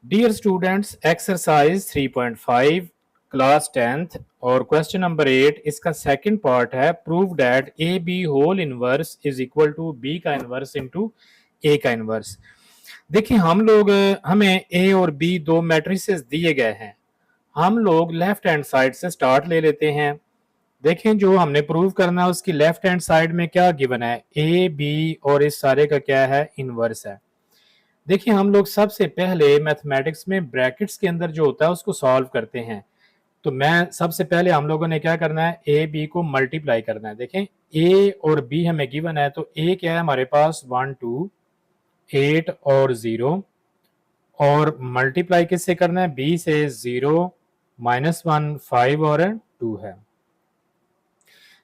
Dear students, exercise 3.5 class 10th और question number 8 इसका second part है। Prove that A B whole inverse is equal to B का inverse into A का inverse. देखिए हमें ए और बी दो मैट्रिसेस दिए गए हैं। हम लोग लेफ्ट हैंड साइड से स्टार्ट ले लेते हैं। देखें, जो हमने प्रूव करना है उसकी लेफ्ट हैंड साइड में क्या गिवन है, ए बी और इस सारे का क्या है, इनवर्स है। देखिए, हम लोग सबसे पहले मैथमेटिक्स में ब्रैकेट्स के अंदर जो होता है उसको सॉल्व करते हैं। तो मैं सबसे पहले हम लोगों ने क्या करना है, ए बी को मल्टीप्लाई करना है। देखें, ए और बी हमें गिवन है, तो ए क्या है हमारे पास 1 2 8 और 0, और मल्टीप्लाई किससे करना है, बी से 0 -1 5 और 2 है।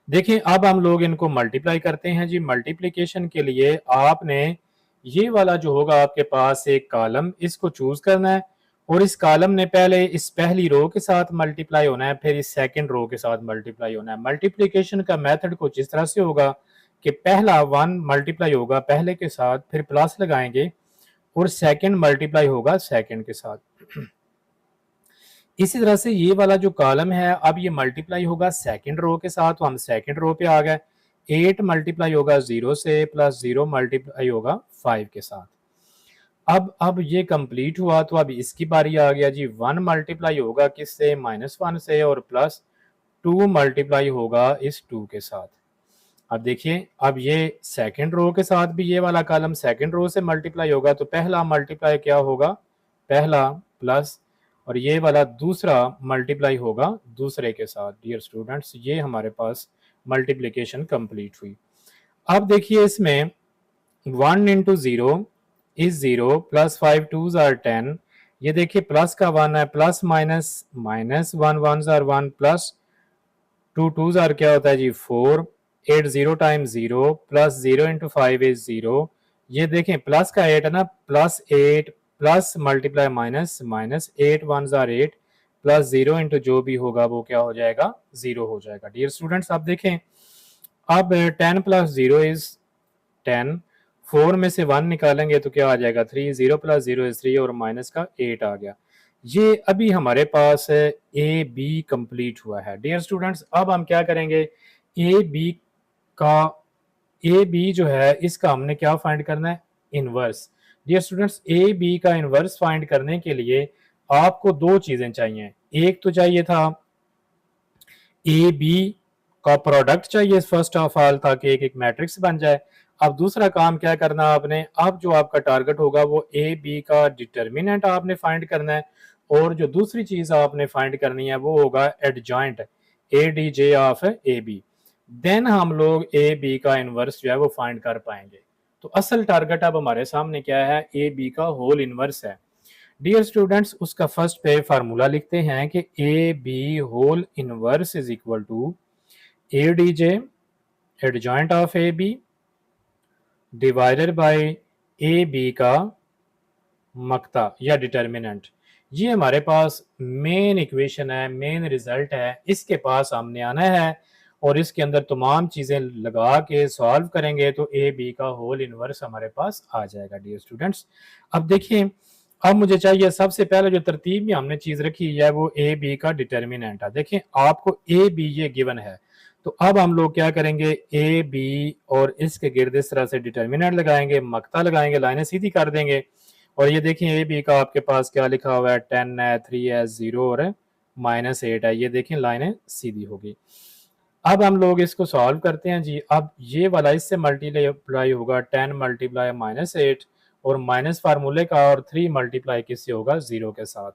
देखिए, अब हम लोग इनको मल्टीप्लाई करते हैं जी। मल्टीप्लिकेशन के लिए आपने ये वाला जो होगा आपके पास एक कॉलम, इसको चूज करना है, और इस कॉलम ने पहले इस पहली रो के साथ मल्टीप्लाई होना है, फिर इस सेकंड रो के साथ मल्टीप्लाई होना है। मल्टीप्लिकेशन का मेथड कुछ इस तरह से होगा कि पहला 1 मल्टीप्लाई होगा पहले के साथ, फिर प्लस लगाएंगे, और सेकंड मल्टीप्लाई होगा सेकंड के साथ। इसी तरह से ये वाला जो कॉलम है, अब ये मल्टीप्लाई होगा सेकंड रो के साथ, तो हम सेकंड रो पे आ गए। 8 मल्टीप्लाई होगा 0 से, प्लस 0 मल्टीप्लाई होगा 5 के साथ। अब ये कंप्लीट हुआ, तो अब इसकी बारी आ गया जी। 1 मल्टीप्लाई होगा किससे, -1 से, और प्लस 2 मल्टीप्लाई होगा इस 2 के साथ। अब देखिए, अब ये सेकंड रो के साथ भी ये वाला कॉलम सेकंड रो से मल्टीप्लाई होगा, तो पहला मल्टीप्लाई क्या होगा, पहला प्लस, और ये वाला दूसरा मल्टीप्लाई होगा दूसरे के साथ। डियर स्टूडेंट्स, ये हमारे पास मल्टीप्लिकेशन कंप्लीट हुई। अब देखिए, इसमें 1 into 0 is 0, plus 5 2s are 10। ये देखिए, प्लस का 1 है, plus minus minus 1 1s are 1, plus 2 2s are क्या होता है जी 4। 8 0 टाइम्स 0, प्लस 0 इंटू 5 इज 0। ये देखें, प्लस का 8 है ना, plus 8 plus multiply minus minus 8 1s are 8, plus 0 into जो भी होगा वो क्या हो जाएगा, 0 हो जाएगा। डियर स्टूडेंट्स, आप देखें, अब 10 प्लस 0 इज 10, 4 में से 1 निकालेंगे तो क्या आ जाएगा 3, 0 प्लस 0 इज 3, और माइनस का 8 आ गया। ये अभी हमारे पास ए बी कंप्लीट हुआ है। डियर स्टूडेंट्स, अब हम क्या करेंगे, ए बी का ए बी जो है इसका हमने क्या फाइंड करना है, inverse. Dear students, A B का इनवर्स फाइंड करने के लिए आपको दो चीजें चाहिए। एक तो चाहिए था ए बी का प्रोडक्ट चाहिए फर्स्ट ऑफ ऑल, ताकि एक एक मैट्रिक्स बन जाए। अब दूसरा काम क्या करना आपने, अब जो आपका टारगेट होगा वो ए बी का डिटर्मिनेंट आपने फाइंड करना है, और जो दूसरी चीज आपने फाइंड करनी है वो होगा adjoint, A D J of A B. Then हम लोग ए बी का इनवर्स जो है वो फाइंड कर पाएंगे। तो असल टारगेट अब हमारे सामने क्या है, ए बी का होल इनवर्स है। डियर स्टूडेंट्स, उसका फर्स्ट पे फार्मूला लिखते हैं कि A B whole inverse is equal to A D J adjoint of A B divided by A B का मक्ता या डिटर्मिनेंट। ये हमारे पास मेन इक्वेशन है, मेन रिजल्ट है। इसके पास हमने आना है और इसके अंदर तमाम चीजें लगा के सॉल्व करेंगे तो ए बी का होल इनवर्स हमारे पास आ जाएगा। डियर स्टूडेंट्स, अब देखिए, अब मुझे चाहिए सबसे पहले जो तरतीब में हमने चीज रखी है वो ए बी का डिटर्मिनेंट है। देखिए, आपको ए बी ये गिवन है, तो अब हम लोग क्या करेंगे, ए बी और इसके गिर्द इस तरह से डिटर्मिनेंट लगाएंगे, मक्ता लगाएंगे, लाइनें सीधी कर देंगे। और ये देखिए, ए बी का आपके पास क्या लिखा हुआ है, 10 है, 3 है, 0 और -8 है। ये देखें, लाइनें सीधी होगी। अब हम लोग इसको सॉल्व करते हैं जी। अब ये वाला इससे मल्टीप्लाई होगा 10 मल्टीप्लाई -8, और माइनस फार्मूले का, और 3 मल्टीप्लाई किससे होगा, 0 के साथ।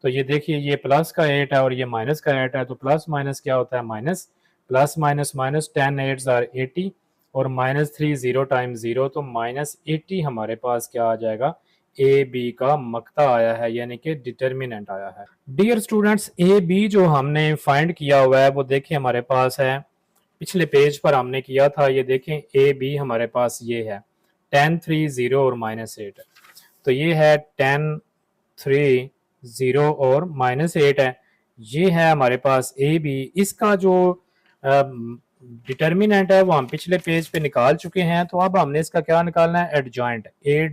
तो ये देखिए, ये प्लस का 8 है और ये माइनस का 8 है, तो प्लस माइनस क्या होता है, minus, plus minus minus, 10 8 are 80, और -3 0 टाइम्स 0, तो -80 हमारे पास क्या आ जाएगा, ए बी का मक्ता आया है, यानी कि डिटर्मिनेंट आया है। डियर स्टूडेंट्स, ए बी जो हमने फाइंड किया हुआ है वो देखिए हमारे पास है, पिछले पेज पर हमने किया था। ये देखें, ए बी हमारे पास ये है 10 3 0 और -8, तो ये है 10 3 0 और -8 है। ये है हमारे पास ए बी। इसका जो डिटर्मिनेंट है वो हम पिछले पेज पे निकाल चुके हैं, तो अब हमने इसका क्या निकालना है, adjoint, A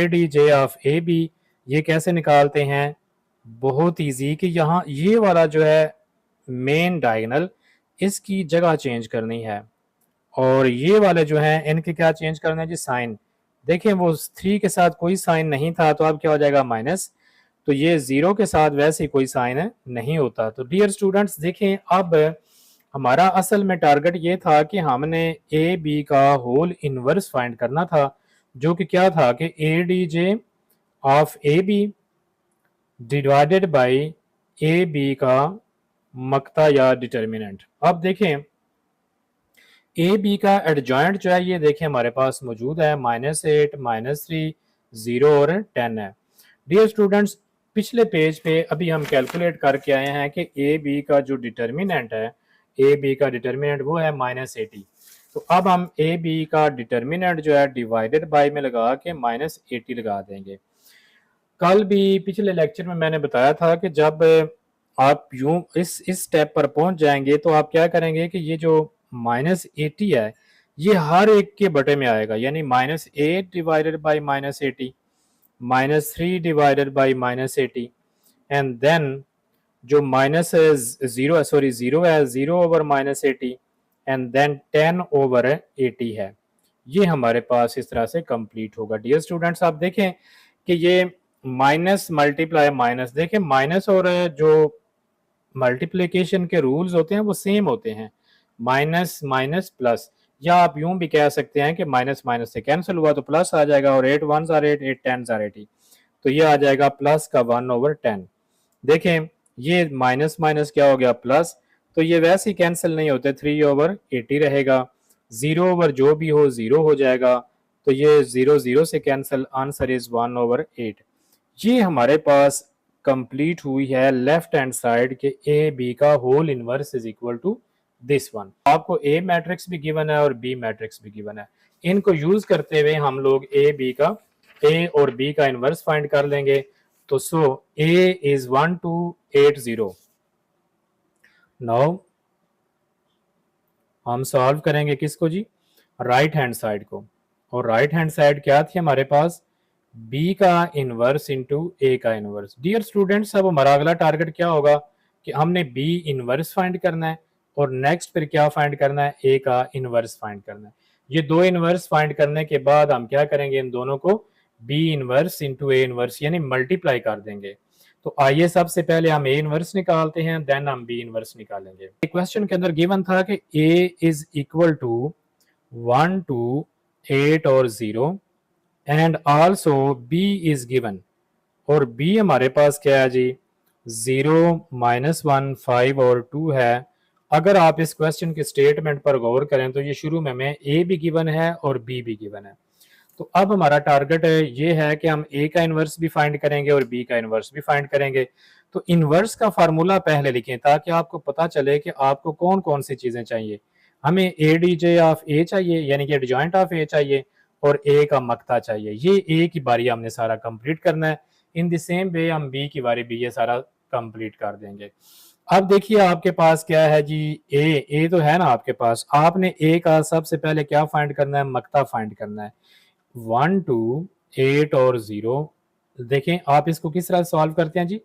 D J of A B ये कैसे निकालते हैं? बहुत ईजी कि यहाँ ये वाला जो है मेन डायगोनल, इसकी जगह चेंज करनी है और ये वाले जो हैं इनके क्या चेंज करना है जी? साइन। देखें वो 3 के साथ कोई साइन नहीं था तो अब क्या हो जाएगा? माइनस। तो ये 0 के साथ वैसे ही कोई साइन नहीं होता। तो डियर स्टूडेंट्स देखें, अब हमारा असल में टारगेट ये था कि हमने ए बी का होल इनवर्स फाइंड करना था, जो कि क्या था कि A D J of A B divided by A B का मक्ता या डिटर्मिनेंट। अब देखें ए बी का एडजॉइंट जो है ये देखें हमारे पास मौजूद है -8, -3, 0 और 10 है। डियर स्टूडेंट्स पिछले पेज पे अभी हम कैलकुलेट करके आए हैं कि ए बी का जो डिटर्मिनेंट है, ए बी का डिटर्मिनेंट वो है -80। तो अब हम ए बी का डिटर्मिनेंट जो है डिवाइडेड बाय में लगा के -80 लगा देंगे। कल भी पिछले लेक्चर में मैंने बताया था कि जब आप यूं इस स्टेप पर पहुंच जाएंगे तो आप क्या करेंगे कि ये जो -80 है ये हर एक के बटे में आएगा, यानी -8 divided by -80, -3 divided by -80 and then जो ज़ीरो है 0 ओवर -80 एंड देन 10 ओवर 80 है। ये हमारे पास इस तरह से कंप्लीट होगा। डियर स्टूडेंट्स आप देखें कि ये माइनस मल्टीप्लाई माइनस, देखें माइनस और जो मल्टीप्लिकेशन के रूल्स होते हैं वो सेम होते हैं, माइनस माइनस प्लस, या आप यूं भी कह सकते हैं कि माइनस माइनस से कैंसिल हुआ तो प्लस आ जाएगा और 8 1s आर 8, 8 10s आर 80, तो ये आ जाएगा प्लस का 1 ओवर 10। देखें ये माइनस माइनस क्या हो गया? प्लस, तो ये वैसे ही कैंसिल नहीं होते, 3 ओवर 80 रहेगा, 0 ओवर जो भी हो 0 हो जाएगा, तो ये 0 0 से कैंसिल, आंसर इज 1 ओवर 8। ये हमारे पास कंप्लीट हुई है लेफ्ट हैंड साइड के ए बी का whole inverse is equal to this one. आपको ए मैट्रिक्स भी गिवन है और बी मैट्रिक्स भी गिवन है, इनको यूज करते हुए हम लोग ए और बी का इनवर्स फाइंड कर लेंगे। तो सो ए इज 1280। नाउ हम सॉल्व करेंगे किसको जी? राइट हैंड साइड को। और राइट हैंड साइड क्या थी हमारे पास? बी का इनवर्स इंटू ए का इनवर्स। डियर स्टूडेंट्स अब हमारा अगला टारगेट क्या होगा कि हमने बी इनवर्स फाइंड करना है और नेक्स्ट फिर क्या फाइंड करना है? ए का इनवर्स फाइंड करना है। ये दो इनवर्स फाइंड करने के बाद हम क्या करेंगे? इन दोनों को B inverse into A inverse यानी मल्टीप्लाई कर देंगे। तो आइए सबसे पहले हम ए इनवर्स निकालते हैं, देन हम बी इनवर्स निकालेंगे। क्वेश्चन के अंदर गिवन था कि ए इज इक्वल टू 1 2 8 और 0 and also be is given, और बी हमारे पास क्या है जी? 0 -1 5 और 2 है। अगर आप इस क्वेश्चन के स्टेटमेंट पर गौर करें तो ये शुरू में हमें ए भी गिवन है और बी भी गिवन है। तो अब हमारा टारगेट ये है कि हम ए का इनवर्स भी फाइंड करेंगे और बी का इनवर्स भी फाइंड करेंगे। तो इनवर्स का फार्मूला पहले लिखें ताकि आपको पता चले कि आपको कौन कौन सी चीजें चाहिए। हमें ए डी जे ऑफ ए चाहिए, यानी कि एडजॉइंट ऑफ ए चाहिए, और ए का मक्ता चाहिए। ये ए की बारी हमने सारा कंप्लीट करना है। इन द सेम वे हम बी की बारी भी ये सारा कंप्लीट कर देंगे। अब देखिए आपके पास क्या है जी? ए तो है ना आपके पास। आपने ए का सबसे पहले क्या फाइंड करना है? मक्ता फाइंड करना है। 1 2 8 और 0। देखें आप इसको किस तरह सॉल्व करते हैं जी?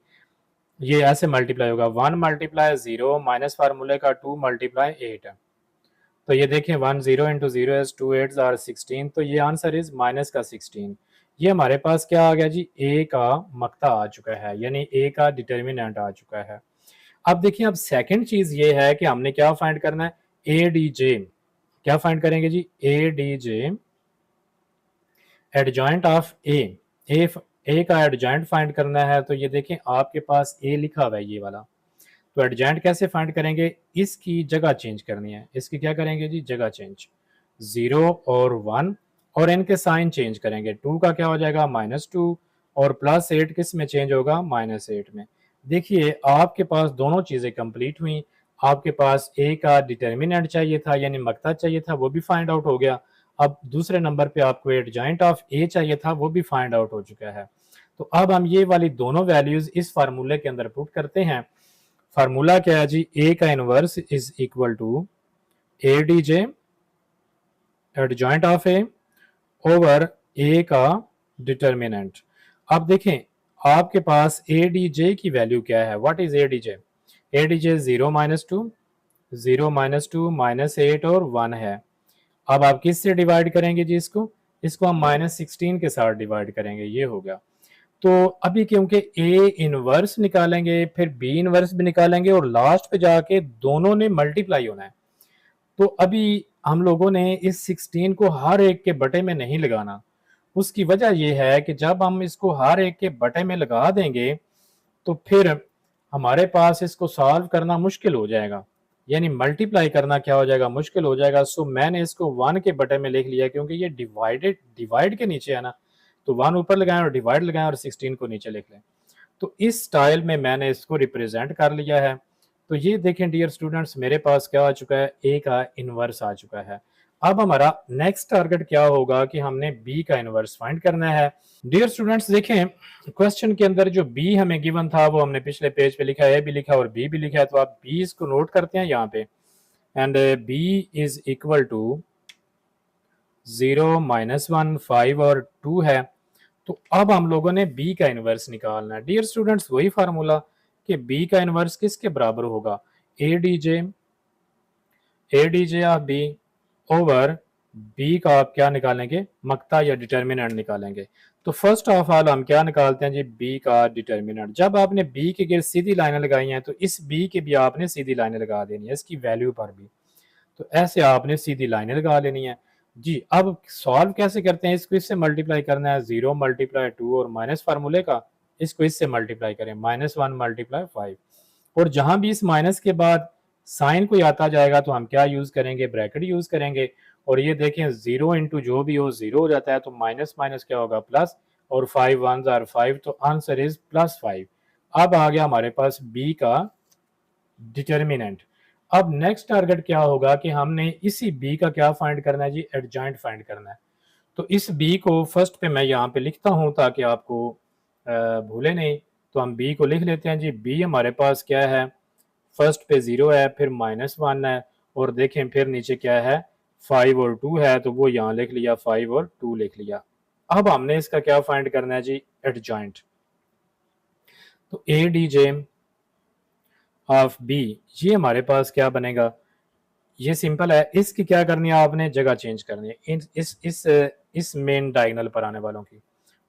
ये ऐसे मल्टीप्लाई होगा, 1 मल्टीप्लाई 0 माइनस फार्मूले का 2 मल्टीप्लाई 8 है। तो ये देखें 1 0 इंटू 0 इज 2 8 आर 16, तो ये आंसर इज माइनस का 16। ये हमारे पास क्या आ गया जी? ए का मक्ता आ चुका है, यानी ए का डिटर्मिनेंट आ चुका है। अब देखिए अब सेकंड चीज ये है कि हमने क्या फाइंड करना है? A D J. क्या फाइंड करेंगे जी? A D J adjoint of A. A का एडजॉइंट फाइंड करना है। तो ये देखें आपके पास ए लिखा हुआ है ये वाला, तो एडजॉइंट कैसे फाइंड करेंगे? इसकी जगह चेंज करनी है। इसकी क्या करेंगे जी? जगह चेंज, 0 और 1, और इनके साइन चेंज करेंगे। 2 का क्या हो जाएगा? -2, और +8 किस में चेंज होगा? -8 में। देखिए आपके पास दोनों चीजें कंप्लीट हुई। आपके पास ए का डिटर्मिनेंट चाहिए था यानी मक्ता चाहिए था, वो भी फाइंड आउट हो गया। अब दूसरे नंबर पे आपको एडजॉइंट ऑफ ए चाहिए था, वो भी फाइंड आउट हो चुका है। तो अब हम ये वाली दोनों वैल्यूज इस फार्मूले के अंदर पुट करते हैं। फार्मूला क्या है जी? ए का inverse is equal to A D J adjoint of A over A का डिटर्मिनेंट। अब देखें आपके पास ए डी जे की वैल्यू क्या है? What is a D J? A D J 0 minus two, 0 minus two minus 8 और 1 है। अब आप किस से डिवाइड करेंगे जी इसको? इसको हम -16 के साथ डिवाइड करेंगे, ये हो गया। तो अभी क्योंकि ए इनवर्स निकालेंगे, फिर बी इनवर्स भी निकालेंगे और लास्ट पे जाके दोनों ने मल्टीप्लाई होना है। तो अभी हम लोगों ने इस 16 को हर एक के बटे में नहीं लगाना। उसकी वजह यह है कि जब हम इसको हर एक के बटे में लगा देंगे तो फिर हमारे पास इसको सॉल्व करना मुश्किल हो जाएगा, यानी मल्टीप्लाई करना क्या हो जाएगा, मुश्किल हो जाएगा। सो मैंने इसको 1 के बटे में लिख लिया क्योंकि ये डिवाइड के नीचे है ना, तो 1 ऊपर लगाएं और डिवाइड लगाएं और 16 को नीचे लिख लें। तो इस स्टाइल में मैंने इसको रिप्रेजेंट कर लिया है। तो ये देखें डियर स्टूडेंट्स, मेरे पास क्या आ चुका है, ए का इनवर्स आ चुका है। अब हमारा नेक्स्ट टारगेट क्या होगा कि हमने बी का इनवर्स फाइंड करना है। डियर स्टूडेंट्स देखें, क्वेश्चन के अंदर जो बी हमें गिवन था वो हमने पिछले पेज पे लिखा है, ए भी लिखा और बी भी लिखा है। तो आप बी इसको नोट करते हैं यहाँ पे, and B is equal to 0 -1 5 और 2 है। तो अब हम लोगों ने बी का इनवर्स निकालना है। डियर स्टूडेंट्स वही फार्मूला कि बी का इनवर्स किसके बराबर होगा, A D J of B over B का आप क्या निकालेंगे, मक्ता या डिटर्मिनेंट निकालेंगे। तो फर्स्ट ऑफ ऑल हम क्या निकालते हैं जी, बी का डिटर्मिनेंट। जब आपने बी के गिर सीधी लाइनें लगाई हैं तो इस बी के भी आपने सीधी लाइनें लगा देनी है, इसकी वैल्यू पर भी। तो ऐसे आपने सीधी लाइनें लगा लेनी है जी। अब सॉल्व कैसे करते हैं, इसको इससे मल्टीप्लाई करना है, 0 मल्टीप्लाई 2 और माइनस फार्मूले का इसको इससे मल्टीप्लाई करें, -1 मल्टीप्लाई 5। और जहां भी इस माइनस के बाद साइन कोई आता जाएगा तो हम क्या यूज करेंगे, ब्रैकेट यूज करेंगे। और ये देखें 0 इंटू जो भी हो 0 हो जाता है, तो माइनस माइनस क्या होगा, प्लस, और 5 1s आर 5, तो आंसर इज +5। अब आ गया हमारे पास बी का डिटर्मिनेंट। अब नेक्स्ट टारगेट क्या होगा कि हमने इसी बी का क्या फाइंड करना है जी, एडजॉइंट फाइंड करना है। तो इस बी को फर्स्ट पे मैं यहाँ पे लिखता हूँ ताकि आपको भूले नहीं। तो हम बी को लिख लेते हैं जी। बी हमारे पास क्या है, फर्स्ट पे 0 है, फिर -1 है, और देखें फिर नीचे क्या है, 5 और 2 है, तो वो यहाँ लिख लिया, 5 और 2 लिख लिया। अब हमने इसका क्या फाइंड करना है जी, एडजॉइंट। तो A D J of B, ये हमारे पास क्या बनेगा, ये सिंपल है। इसकी क्या करनी है, आपने जगह चेंज करनी है इस मेन डायगोनल पर आने वालों की,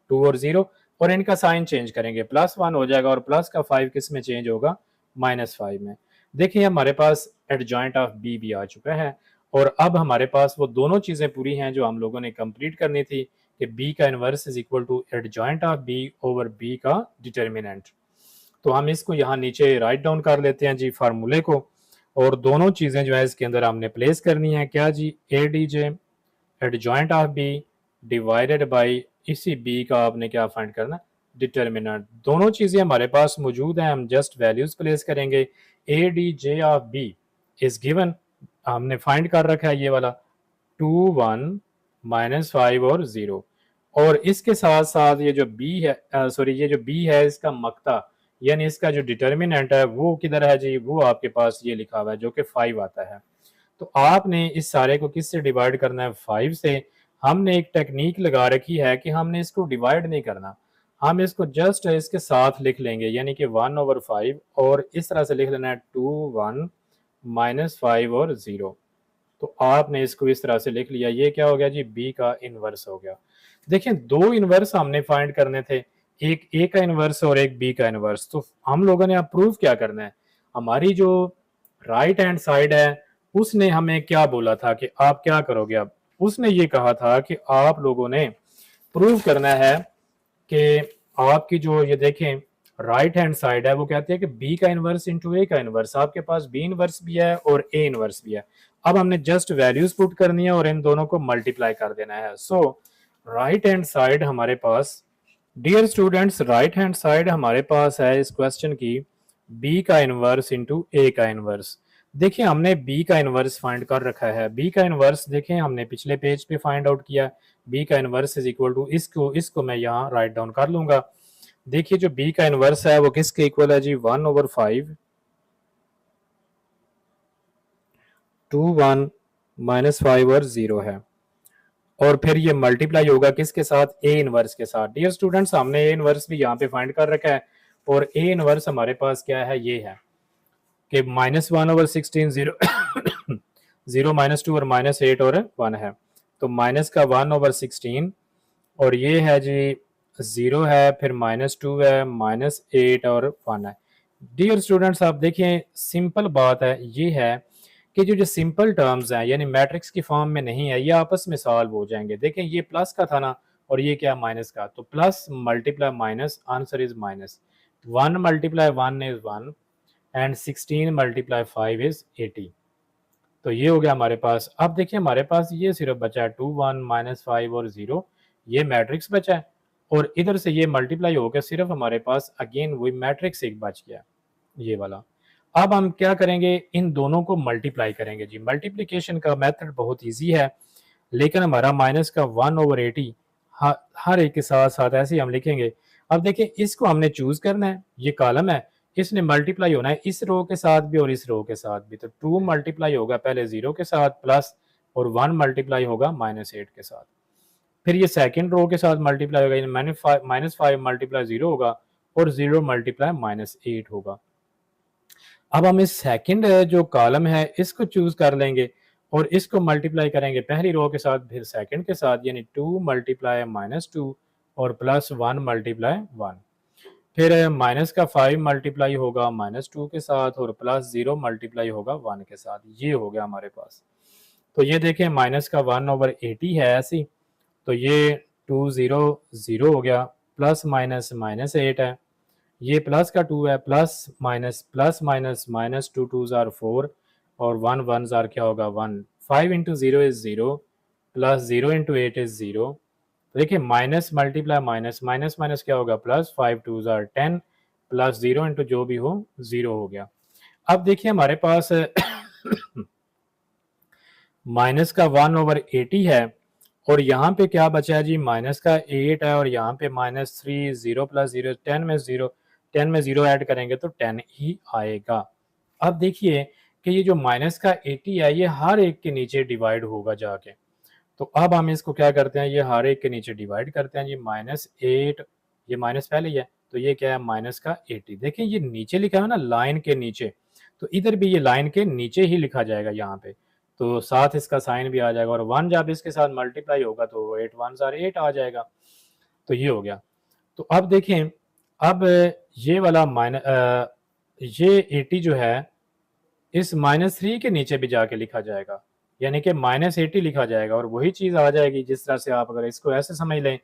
2 और 0, और इनका साइन चेंज करेंगे, +1 हो जाएगा, और प्लस का 5 किस में चेंज होगा, -5 में। देखिए हमारे पास एडजॉइंट ऑफ बी भी आ चुका है। और अब हमारे पास वो दोनों चीजें पूरी हैं जो हम लोगों ने कंप्लीट करनी थी, कि बी का inverse is equal to adjoint of B over B का डिटर्मिनेंट। तो हम इसको यहाँ नीचे राइट डाउन कर लेते हैं जी फार्मूले को, और दोनों चीजें जो है इसके अंदर हमने प्लेस करनी है, क्या जी, A D J adjoint of B divided by इसी बी का आपने क्या फाइंड करना, डिटर्मिनेंट। दोनों चीजें हमारे पास मौजूद हैं, हम जस्ट वैल्यूज प्लेस करेंगे। A D J of B is given, हमने फाइंड कर रखा है ये वाला, 2 1 -5 और 0। और इसके साथ साथ ये जो बी है, सॉरी ये जो बी है इसका मक्ता, यानी इसका जो डिटर्मिनेंट है वो किधर है जी, वो आपके पास ये लिखा हुआ है जो कि 5 आता है। तो आपने इस सारे को किससे डिवाइड करना है, 5 से। हमने एक टेक्निक लगा रखी है कि हमने इसको डिवाइड नहीं करना, हम इसको जस्ट इसके साथ लिख लेंगे, यानी कि 1/5, और इस तरह से लिख लेना है 2 1 -5 और 0। तो आपने इसको इस तरह से लिख लिया, ये क्या हो गया जी, बी का इनवर्स हो गया। देखिए दो इनवर्स हमने फाइंड करने थे, एक ए का इनवर्स और एक बी का इनवर्स। तो हम लोगों ने अब प्रूव क्या करना है, हमारी जो राइट हैंड साइड है उसने हमें क्या बोला था कि आप क्या करोगे। अब उसने ये कहा था कि आप लोगों ने प्रूव करना है कि आपकी जो ये देखें राइट हैंड साइड है वो कहती है कि बी का इनवर्स इंटू ए का इनवर्स, आपके पास बी इनवर्स भी है और ए इनवर्स भी है। अब हमने जस्ट वैल्यूज पुट करनी है और इन दोनों को मल्टीप्लाई कर देना है। सो राइट हैंड साइड हमारे पास, dear students, right hand side हमारे पास है इस क्वेश्चन की बी का इनवर्स इंटू ए का इनवर्स। देखिए हमने बी का इनवर्स फाइंड कर रखा है। बी का इनवर्स देखें हमने पिछले पेज पे फाइंड आउट किया, बी का इनवर्स इज इक्वल टू, इसको मैं यहाँ राइट डाउन कर लूंगा। देखिए जो बी का इनवर्स है वो किसके इक्वल है जी, 1/5, 2 1 -5 और 0 है। और फिर ये मल्टीप्लाई होगा किसके साथ, ए इनवर्स के साथ। डियर स्टूडेंट्स, हमने ए इनवर्स भी यहाँ पे फाइंड कर रखा है और ए इनवर्स हमारे पास क्या है, ये है कि -1/16 जीरो 0 -2 और -8 और 1 है, तो माइनस का 1/16 और ये है जी 0 है, फिर -2 है, -8 और 1 है। डियर स्टूडेंट्स, आप देखिए सिंपल बात है, ये है कि जो सिंपल टर्म्स हैं यानी मैट्रिक्स की फॉर्म में नहीं है, ये आपस में सॉल्व हो जाएंगे। देखें ये प्लस का था ना और ये क्या माइनस का, तो plus multiply minus, answer is minus. 1 × 1 is 1 and 16 × 5 is 80। तो ये हो गया हमारे पास। अब देखिए हमारे पास ये सिर्फ बचा है 2 1 -5 और 0, ये मैट्रिक्स बचा है और इधर से ये मल्टीप्लाई हो गया, सिर्फ हमारे पास अगेन वही मैट्रिक्स एक बच गया, ये वाला। अब हम क्या करेंगे, इन दोनों को मल्टीप्लाई करेंगे जी। मल्टीप्लिकेशन का मेथड बहुत इजी है, लेकिन हमारा माइनस का 1/80 हर एक के साथ साथ ऐसे ही हम लिखेंगे। अब देखिए इसको हमने चूज करना है, ये कॉलम है, इसने मल्टीप्लाई होना है इस रो के साथ भी और इस रो के साथ भी। तो 2 मल्टीप्लाई होगा पहले 0 के साथ प्लस, और 1 मल्टीप्लाई होगा -8 के साथ। फिर ये सेकंड रो के साथ मल्टीप्लाई होगा, -5 मल्टीप्लाई 0 होगा और 0 मल्टीप्लाई -8 होगा। अब हम इस सेकंड जो कॉलम है इसको चूज कर लेंगे और इसको मल्टीप्लाई करेंगे पहली रो के साथ फिर सेकंड के साथ, यानी 2 मल्टीप्लाई -2 और प्लस 1 मल्टीप्लाई 1। फिर माइनस का 5 मल्टीप्लाई होगा -2 के साथ और प्लस 0 मल्टीप्लाई होगा 1 के साथ। ये हो गया हमारे पास। तो ये देखें माइनस का 1/80 है ऐसी, तो ये 2 0 0 हो गया, प्लस माइनस -8 है, ये प्लस का 2 है, प्लस माइनस -2 2s are 4 और 1 1s are क्या होगा 1। 5 × 0 इज 0 प्लस 0 × 8 इज 0। देखिए minus multiply minus, minus minus क्या होगा प्लस, 5 2s are 10 प्लस 0 × जो भी हो 0 हो गया। अब देखिए हमारे पास माइनस का 1/80 है और यहाँ पे क्या बचा है जी, माइनस का 8 है और यहाँ पे -3 0 प्लस 0 10 में 0 ऐड करेंगे तो 10 ही आएगा। अब देखिए कि ये जो माइनस का 80 है ये हर एक के नीचे डिवाइड होगा जाके। तो अब हम इसको क्या करते हैं, ये हर एक के नीचे डिवाइड करते हैं जी। -8, ये माइनस पहले ही है तो ये क्या है माइनस का 80। देखिए ये नीचे लिखा है ना लाइन के नीचे, तो इधर भी ये लाइन के नीचे ही लिखा जाएगा यहाँ पे, तो साथ इसका साइन भी आ जाएगा और 1 जब इसके साथ मल्टीप्लाई होगा तो 8 1s are 8 आ जाएगा। तो ये हो गया। तो अब देखें, अब ये वाला ये 80 जो है इस -3 के नीचे भी जाके लिखा जाएगा, यानी कि -80 लिखा जाएगा और वही चीज़ आ जाएगी। जिस तरह से आप अगर इसको ऐसे समझ लें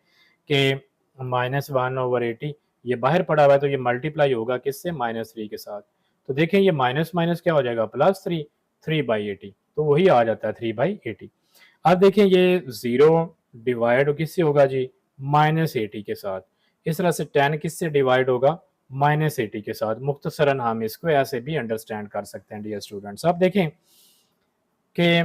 कि -1/80 ये बाहर पड़ा हुआ है तो ये मल्टीप्लाई होगा किससे, -3 के साथ। तो देखें ये माइनस माइनस क्या हो जाएगा +3, 3/80, तो वही आ जाता है 3/80। अब देखें ये 0 डिवाइड किससे होगा जी, -80 के साथ। इस तरह से 10 किससे डिवाइड होगा, -80 के साथ। मुख्तसरन हम इसको ऐसे भी अंडरस्टैंड कर सकते हैं डियर स्टूडेंट्स। अब देखें कि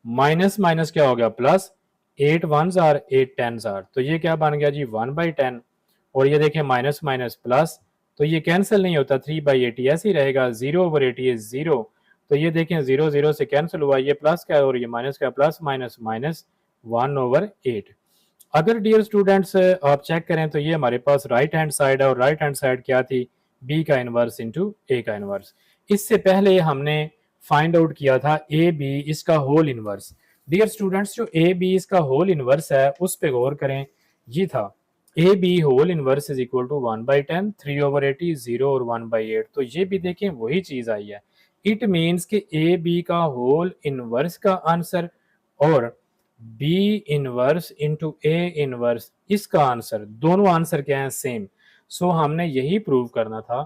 माइनस माइनस क्या हो गया plus, 8 1s are 8 10s are, तो ये क्या बन गया जी 1/10 और ये देखें माइनस माइनस प्लस, तो ये कैंसिल नहीं होता 3/80 ऐसे ही रहेगा। 0/80 इज 0, तो ये देखें 0 0 से कैंसिल हुआ, ये प्लस का और ये माइनस का, प्लस माइनस माइनस 1/8। अगर डियर स्टूडेंट्स आप चेक करें तो ये हमारे पास राइट हैंड साइड है और राइट हैंड साइड क्या थी, बी का इनवर्स इंटू ए का इनवर्स। इससे पहले हमने फाइंड आउट किया था ए बी इसका होल इनवर्स। डियर स्टूडेंट्स जो ए बी इसका होल इनवर्स है उस पर गौर करें, ये था A B whole inverse is equal to 1/10 3/80 0 और 1/8। तो ये भी देखें वही चीज आई है। इट मीन्स कि ए बी का होल इनवर्स का आंसर और B inverse into A inverse इसका आंसर, दोनों आंसर क्या है सेम। सो हमने यही प्रूव करना था